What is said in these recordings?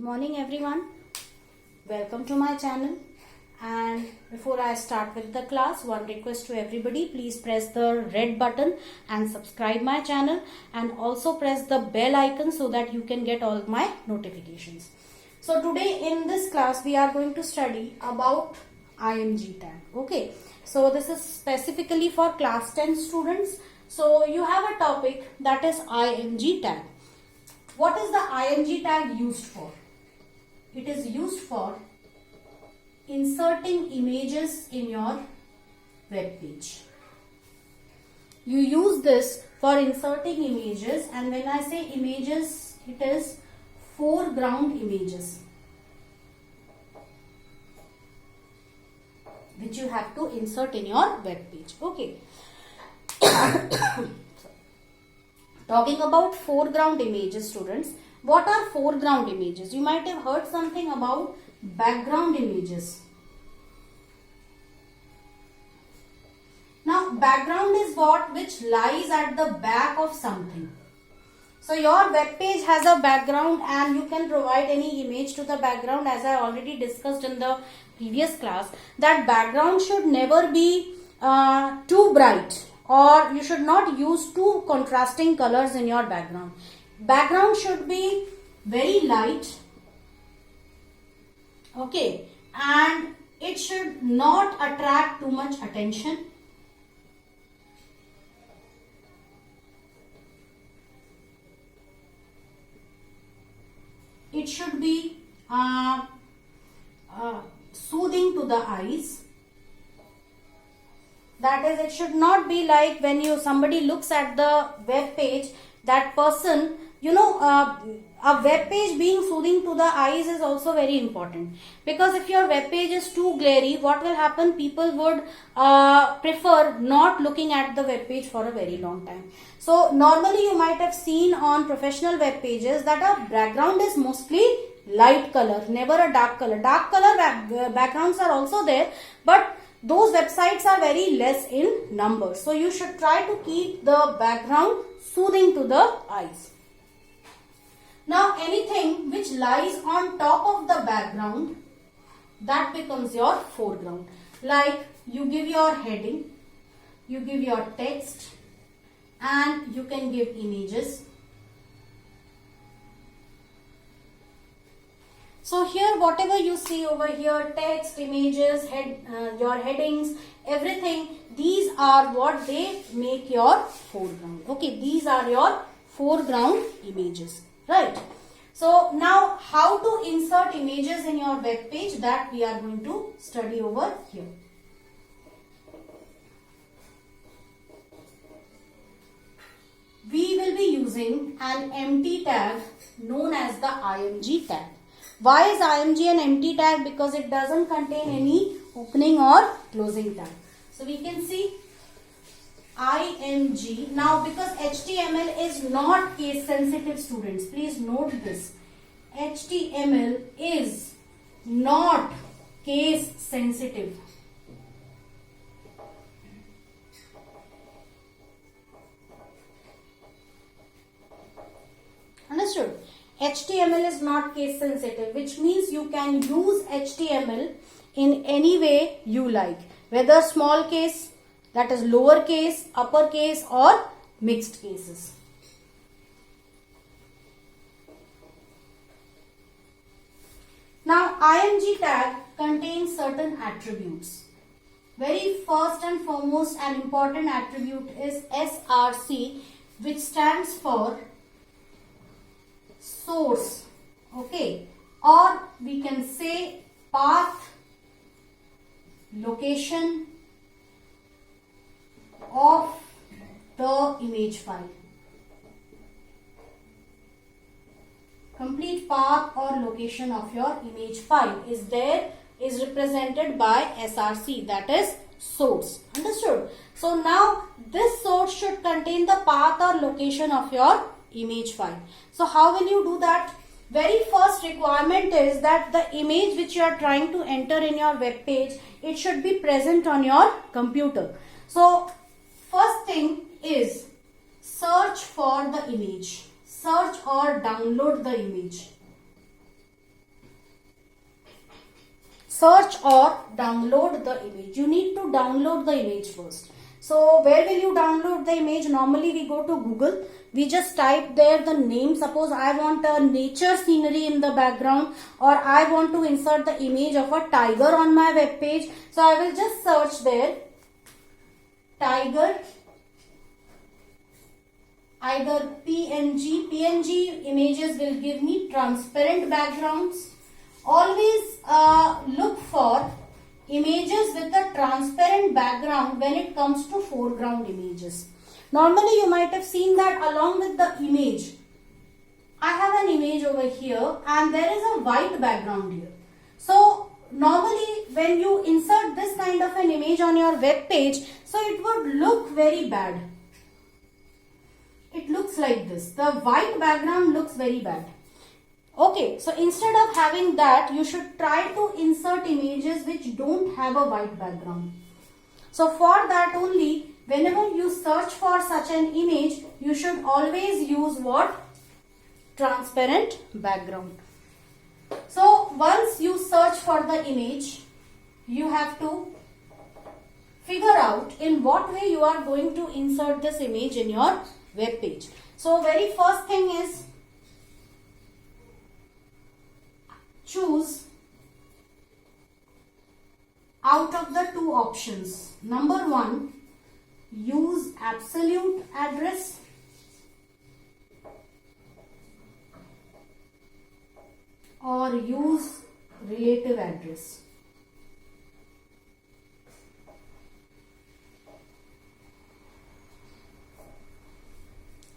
morning everyone. Welcome to my channel. And before I start with the class, one request to everybody, please press the red button and subscribe my channel, and also press the bell icon so that you can get all my notifications. So today in this class we are going to study about IMG tag. Okay, so this is specifically for class 10 students. So you have a topic that is IMG tag. What is the IMG tag used for? It is used for inserting images in your web page. You use this for inserting images, and when I say images, it is foreground images which you have to insert in your web page. Okay. Talking about foreground images, students, what are foreground images? You might have heard something about background images. Now, background is what which lies at the back of something. So, your web page has a background and you can provide any image to the background, as I already discussed in the previous class. That background should never be too bright, or you should not use too contrasting colors in your background. Background should be very light, okay, and it should not attract too much attention. It should be soothing to the eyes. That is, it should not be like when somebody looks at the web page, that person, a web page being soothing to the eyes is also very important, because if your web page is too glary, what will happen? People would prefer not looking at the web page for a very long time. So normally you might have seen on professional web pages that a background is mostly light color, never a dark color. Dark color backgrounds are also there, but those websites are very less in number. So you should try to keep the background soothing to the eyes. Now anything which lies on top of the background, that becomes your foreground. Like you give your heading, you give your text, and you can give images. So here whatever you see over here, text, images, your headings, everything, these are what they make your foreground. Okay, these are your foreground images, right? So now how to insert images in your web page, that we are going to study over here. We will be using an empty tag known as the IMG tag. Why is IMG an empty tag? Because it doesn't contain any opening or closing tag. So we can see IMG. Now because HTML is not case sensitive, students, please note this. HTML is not case sensitive. Understood? HTML is not case sensitive, which means you can use HTML in any way you like, whether small case, that is lower case, upper case, or mixed cases. Now IMG tag contains certain attributes. Very first and foremost and important attribute is SRC, which stands for source, okay, or we can say path, location of the image file. Complete path or location of your image file is represented by SRC, that is source. Understood? So now this source should contain the path or location of your image file. So how will you do that? Very first requirement is that the image which you are trying to enter in your web page, it should be present on your computer. So first thing is search for the image. Search or download the image. search or download the image. You need to download the image first. So where will you download the image? Normally we go to Google. We just type there the name. Suppose I want a nature scenery in the background, or I want to insert the image of a tiger on my web page. So I will just search there tiger, either PNG images will give me transparent backgrounds. Always look for images with a transparent background when it comes to foreground images. Normally you might have seen that along with the image, I have an image over here and there is a white background here. So normally when you insert this kind of an image on your web page, so it would look very bad. It looks like this. The white background looks very bad. Okay, so instead of having that, you should try to insert images which don't have a white background. So for that only, whenever you search for such an image, you should always use what? Transparent background. So once you search for the image, you have to figure out in what way you are going to insert this image in your web page. So very first thing is choose out of the two options. Number one, use absolute address, or use relative address.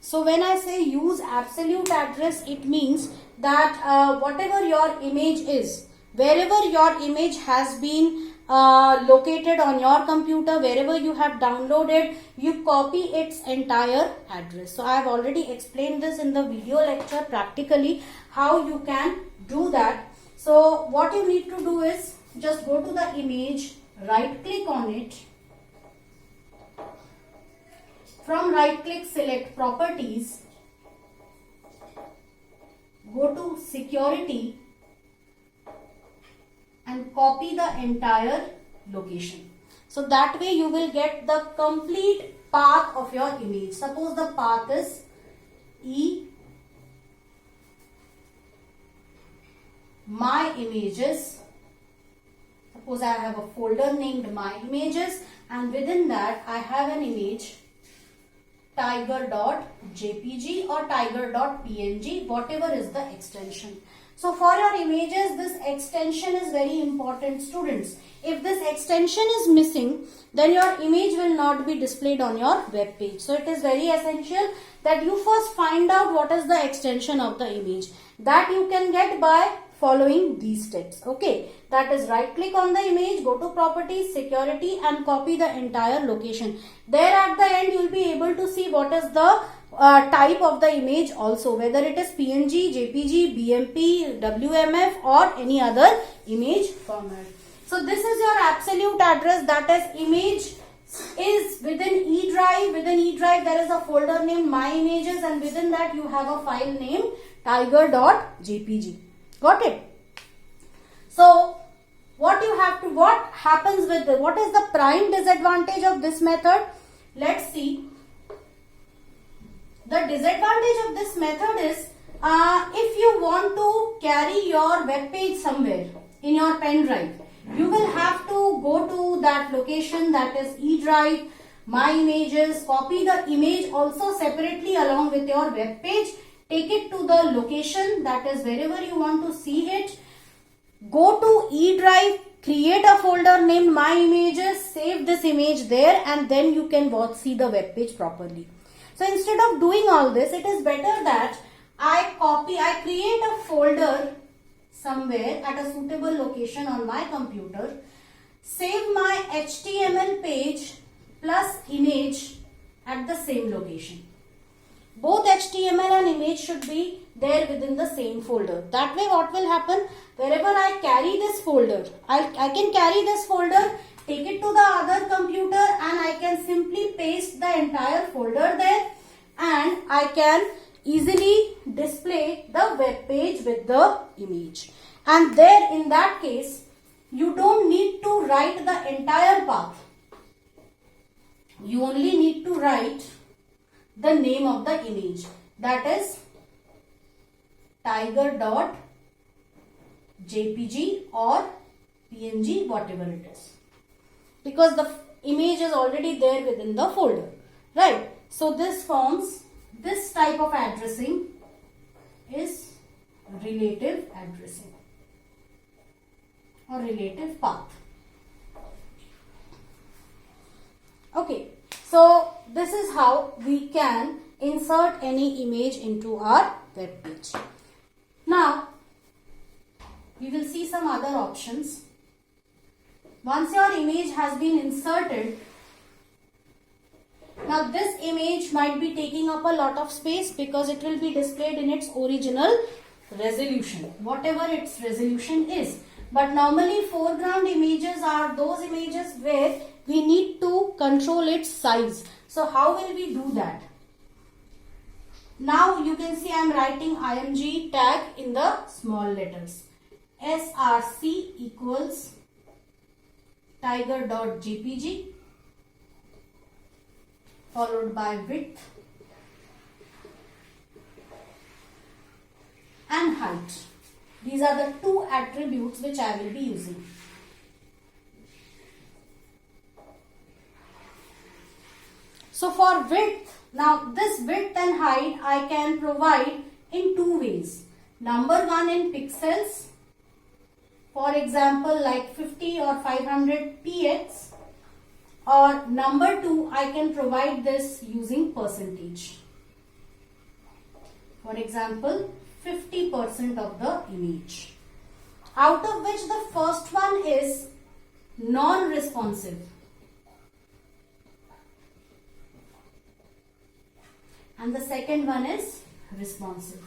So when I say use absolute address, it means that whatever your image is, wherever your image has been located on your computer, wherever you have downloaded, you copy its entire address. So I have already explained this in the video lecture practically how you can do that. So what you need to do is just go to the image, right click on it. From right click, select properties, go to security and copy the entire location. So that way you will get the complete path of your image. Suppose the path is my images. Suppose I have a folder named my images, and within that I have an image tiger.jpg or tiger.png, whatever is the extension. So for your images, this extension is very important, students. If this extension is missing, then your image will not be displayed on your web page. So it is very essential that you first find out what is the extension of the image. That you can get by following these steps. Okay, that is right click on the image, go to properties, security and copy the entire location. There at the end you will be able to see what is the type of the image also, whether it is PNG, JPG, BMP, WMF or any other image format. So this is your absolute address, that is image is within E drive. Within E drive there is a folder named my images, and within that you have a file named tiger.jpg. Got it? So what happens with this? What is the prime disadvantage of this method? Let's see. The disadvantage of this method is if you want to carry your web page somewhere in your pen drive, you will have to go to that location, that is E drive, my images, copy the image also separately along with your web page. Take it to the location, that is wherever you want to see it. Go to E drive, create a folder named my images, save this image there, and then you can see the web page properly. So instead of doing all this, it is better that I create a folder somewhere at a suitable location on my computer, save my HTML page plus image at the same location. Both HTML and image should be there within the same folder. That way what will happen, wherever I carry this folder, I can carry this folder, take it to the other computer, and I can simply paste the entire folder there, and I can easily display the web page with the image. And there in that case, you don't need to write the entire path. You only need to write the name of the image, that is tiger.jpg or png, whatever it is, because the image is already there within the folder, right? So this forms, this type of addressing is relative addressing or relative path. Okay, so this is how we can insert any image into our web page. Now we will see some other options. Once your image has been inserted, now this image might be taking up a lot of space because it will be displayed in its original resolution, whatever its resolution is. But normally foreground images are those images where we need to control its size. So how will we do that? Now you can see I am writing img tag in the small letters. src equals tiger.jpg followed by width and height. These are the two attributes which I will be using. So for width, now this width and height I can provide in two ways. Number one, in pixels, for example like 50 or 500 px, or number two, I can provide this using percentage. For example, 50% of the image, out of which the first one is non-responsive and the second one is responsive.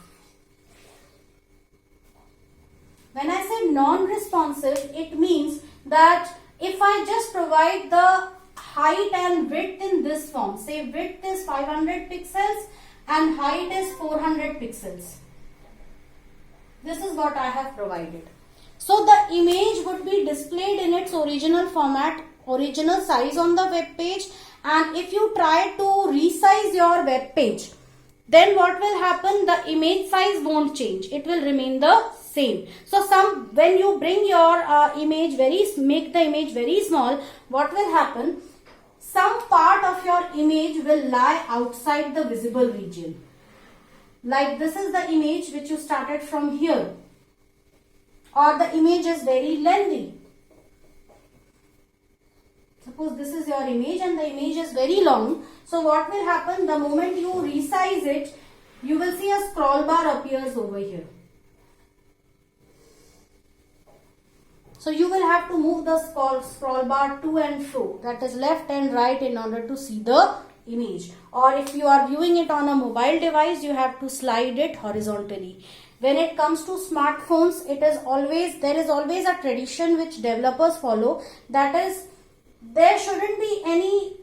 When I say non-responsive, it means that if I just provide the height and width in this form, say width is 500 pixels and height is 400 pixels. This is what I have provided. So the image would be displayed in its original format, original size on the web page, and if you try to resize your web page, then what will happen? The image size won't change. It will remain the same. So when you bring your image make the image very small, what will happen? Some part of your image will lie outside the visible region. Like this is the image which you started from here, or the image is very lengthy. Suppose this is your image and the image is very long. So what will happen? The moment you resize it, you will see a scroll bar appears over here. So you will have to move the scroll bar to and fro, that is left and right, in order to see the image. Or if you are viewing it on a mobile device, you have to slide it horizontally. When it comes to smartphones, there is always a tradition which developers follow, that is, there shouldn't be any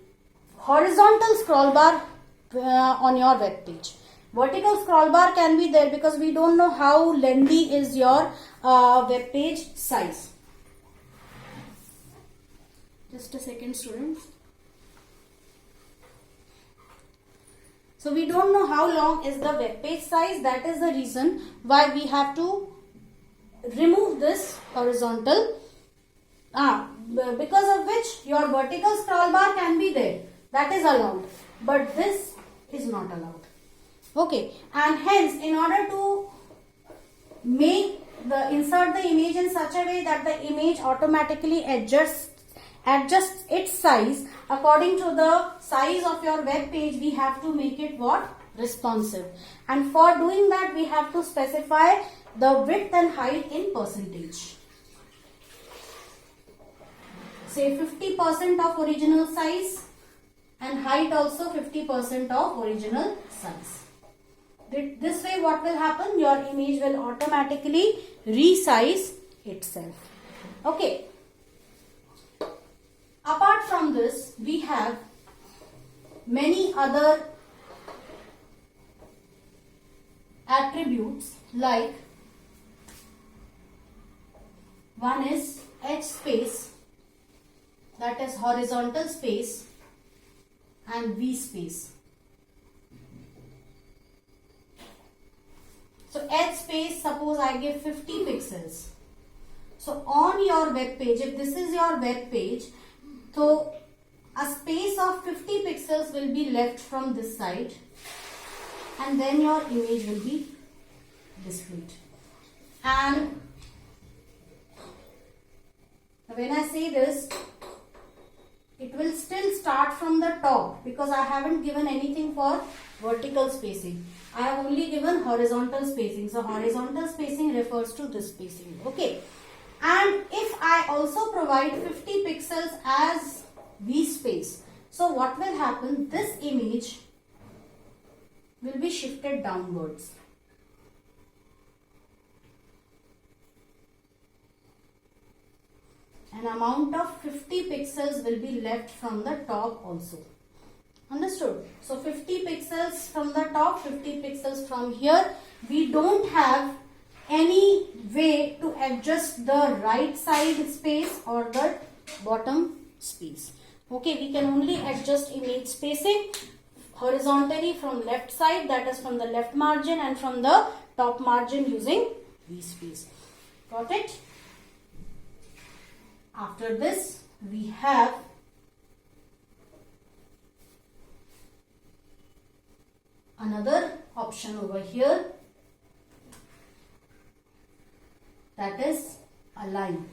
horizontal scroll bar on your web page. Vertical scroll bar can be there because we don't know how lengthy is your web page size. Just a second, students. So we don't know how long is the web page size. That is the reason why we have to remove this horizontal, because of which your vertical scroll bar can be there. That is allowed, but this is not allowed. Okay, and hence in order to insert the image in such a way that the image automatically adjusts its size according to the size of your web page, we have to make it what? Responsive. And for doing that, we have to specify the width and height in percentage. Say 50% of original size and height also 50% of original size. This way what will happen? Your image will automatically resize itself. Okay. Apart from this, we have many other attributes, like one is H space, that is horizontal space, and V space. So H space, suppose I give 50 pixels. So on your web page, if this is your web page, so a space of 50 pixels will be left from this side, and then your image will be displayed. And when I say this, it will still start from the top because I haven't given anything for vertical spacing. I have only given horizontal spacing. So horizontal spacing refers to this spacing. Okay. And if I also provide 50 pixels as V space, so what will happen? This image will be shifted downwards. An amount of 50 pixels will be left from the top also. Understood? So 50 pixels from the top, 50 pixels from here. We don't have any way to adjust the right side space or the bottom space. Okay, we can only adjust image spacing horizontally from left side, that is from the left margin, and from the top margin using V space. Got it? After this, we have another option over here, that is align.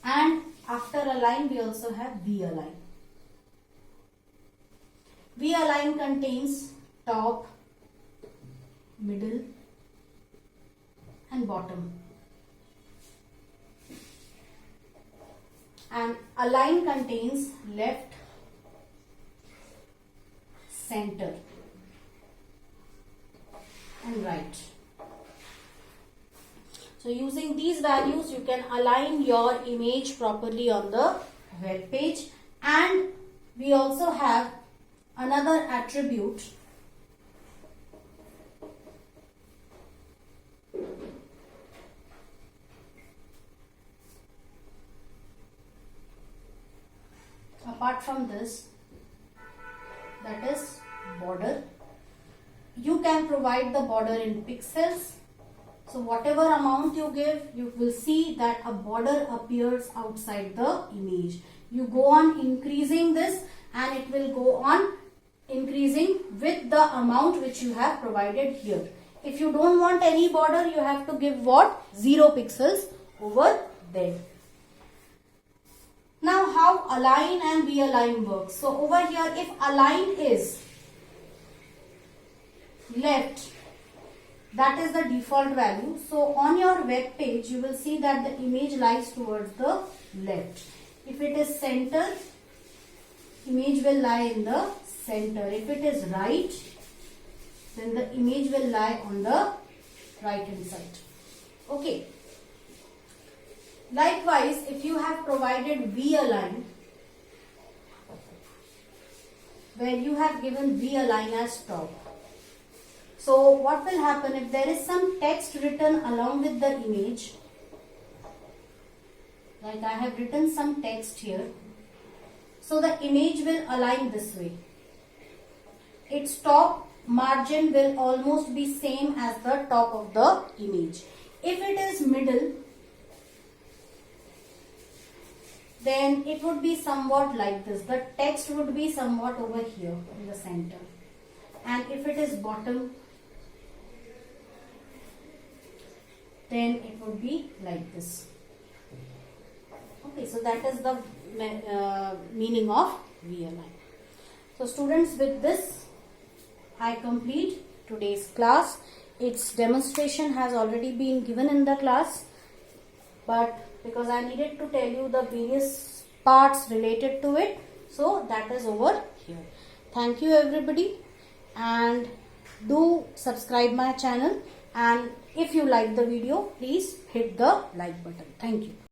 And after align, we also have V-align. V-align contains top, middle, and bottom. And align contains left, center, and right. So using these values, you can align your image properly on the web page. And we also have another attribute, apart from this, that is border. You can provide the border in pixels. So whatever amount you give, you will see that a border appears outside the image. You go on increasing this, and it will go on increasing with the amount which you have provided here. If you don't want any border, you have to give what? 0 pixels over there. Now how align and V-align works. So over here, if align is left, that is the default value. So on your web page, you will see that the image lies towards the left. If it is center, image will lie in the center. If it is right, then the image will lie on the right hand side. Okay. Likewise, if you have provided V-align, where you have given V-align as top. So what will happen if there is some text written along with the image? Like I have written some text here. So the image will align this way. Its top margin will almost be same as the top of the image. If it is middle, then it would be somewhat like this. The text would be somewhat over here in the center. And if it is bottom, then it would be like this. Okay, so that is the meaning of V-align. So students, with this I complete today's class. Its demonstration has already been given in the class, but because I needed to tell you the various parts related to it, so that is over here. Thank you everybody, and do subscribe my channel, and if you like the video, please hit the like button. Thank you.